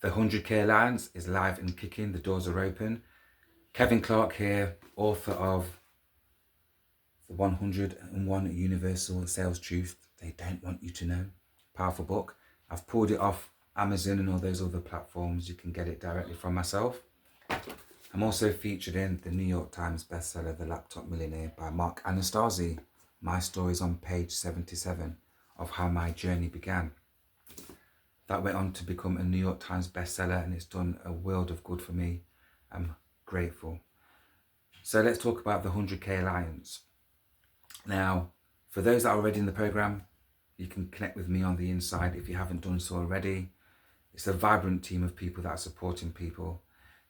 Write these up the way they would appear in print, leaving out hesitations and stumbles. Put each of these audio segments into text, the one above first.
The 100K Alliance is live and kicking. The doors are open. Kevin Clark here, author of The 101 Universal Sales Truth They Don't Want You to Know. Powerful book. I've pulled it off Amazon and all those other platforms. You can get it directly from myself. I'm also featured in the New York Times bestseller, The Laptop Millionaire by 𝗕𝗢𝗢𝗦𝗧. My story is on page 77 of how my journey began. That went on to become a New York Times bestseller, and it's done a world of good for me. I'm grateful. So let's talk about the 100K Alliance. Now, for those that are already in the program, you can connect with me on the inside if you haven't done so already. It's a vibrant team of people that are supporting people.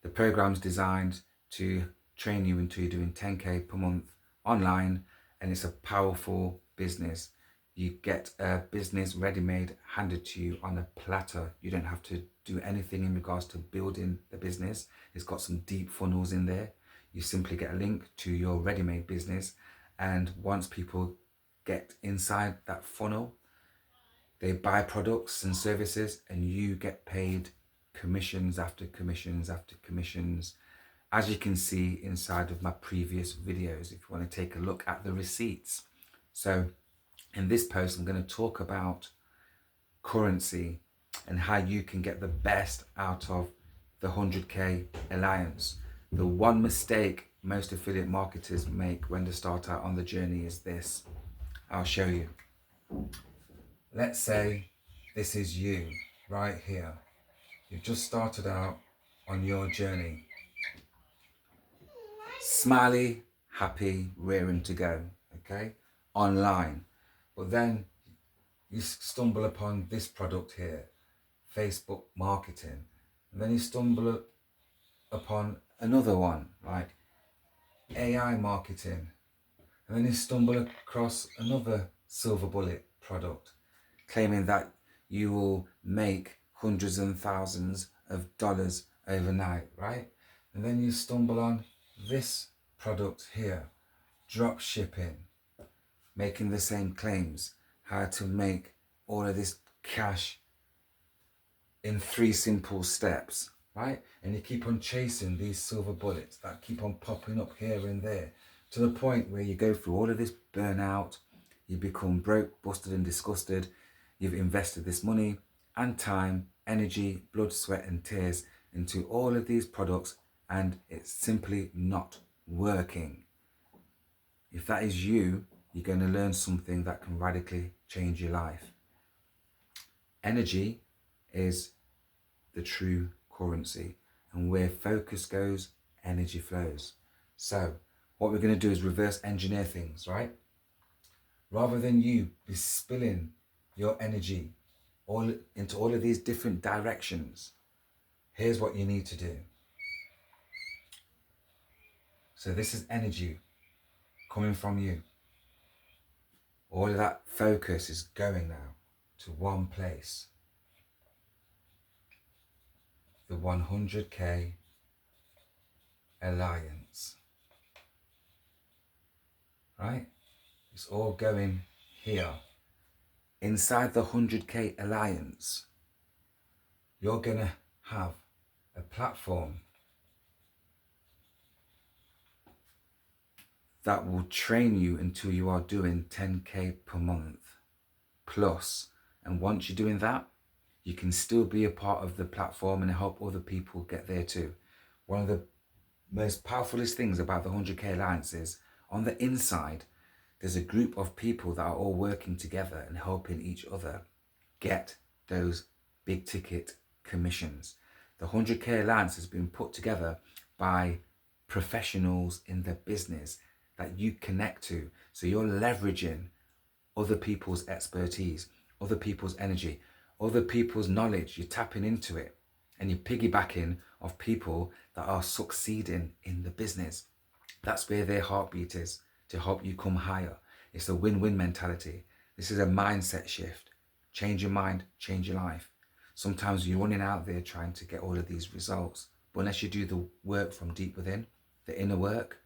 The program's designed to train you into doing 10K per month online, and it's a powerful business. You get a business ready-made handed to you on a platter. You don't have to do anything in regards to building the business. It's got some deep funnels in there. You simply get a link to your ready-made business, and once people get inside that funnel, they buy products and services, and you get paid commissions after commissions after commissions, as you can see inside of my previous videos if you want to take a look at the receipts. So in this post, I'm going to talk about currency and how you can get the best out of the 100K Alliance. The one mistake most affiliate marketers make when they start out on the journey is this. I'll show you. Let's say this is you right here. You've just started out on your journey. Smiley, happy, rearing to go, okay? Online. But then you stumble upon this product here, Facebook marketing. And then you stumble upon another one, like AI marketing. And then you stumble across another silver bullet product, claiming that you will make hundreds and thousands of dollars overnight, right? And then you stumble on this product here, drop shipping, making the same claims, how to make all of this cash in 3 simple steps, right? And you keep on chasing these silver bullets that keep on popping up here and there, to the point where you go through all of this burnout, you become broke, busted and disgusted. You've invested this money and time, energy, blood, sweat and tears into all of these products, and it's simply not working. If that is you, you're going to learn something that can radically change your life. Energy is the true currency, and where focus goes, energy flows. So what we're going to do is reverse engineer things, right? Rather than you be spilling your energy into all of these different directions, here's what you need to do. So this is energy coming from you. All of that focus is going now to one place. The 100K Alliance. Right? It's all going here. Inside the 100K Alliance, you're going to have a platform that will train you until you are doing 10K per month plus. And once you're doing that, you can still be a part of the platform and help other people get there too. One of the most powerfulest things about the 100K Alliance is, on the inside, there's a group of people that are all working together and helping each other get those big ticket commissions. The 100K Alliance has been put together by professionals in the business that you connect to. So you're leveraging other people's expertise, other people's energy, other people's knowledge. You're tapping into it, and you're piggybacking off people that are succeeding in the business. That's where their heartbeat is, to help you come higher. It's a win-win mentality. This is a mindset shift. Change your mind, change your life. Sometimes you're running out there trying to get all of these results, but unless you do the work from deep within, the inner work,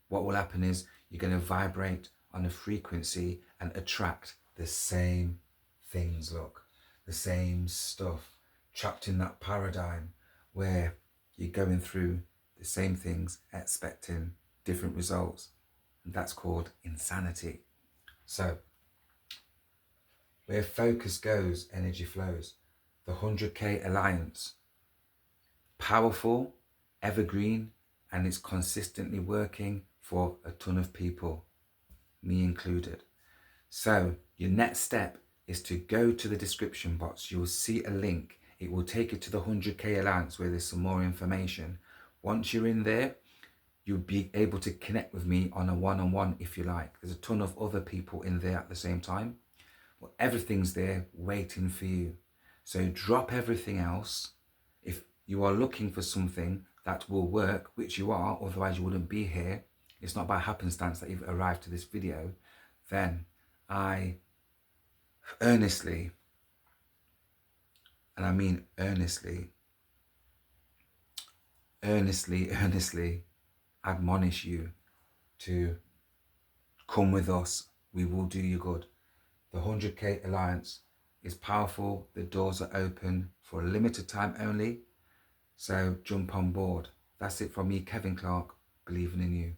what will happen is you're going to vibrate on a frequency and attract the same things, look, the same stuff, trapped in that paradigm where you're going through the same things, expecting different results. And that's called insanity. So, where focus goes, energy flows. The 100K Alliance, powerful, evergreen, and it's consistently working for a ton of people, me included. So your next step is to go to the description box. You will see a link. It will take you to the 100K Alliance where there's some more information. Once you're in there, you'll be able to connect with me on a one-on-one if you like. There's a ton of other people in there at the same time. Well, everything's there waiting for you. So drop everything else. If you are looking for something that will work, which you are, otherwise you wouldn't be here, it's not by happenstance that you've arrived to this video, then I earnestly, and I mean earnestly admonish you to come with us. We will do you good. The 100K Alliance is powerful. The doors are open for a limited time only. So jump on board. That's it from me, Kevin Clark, believing in you.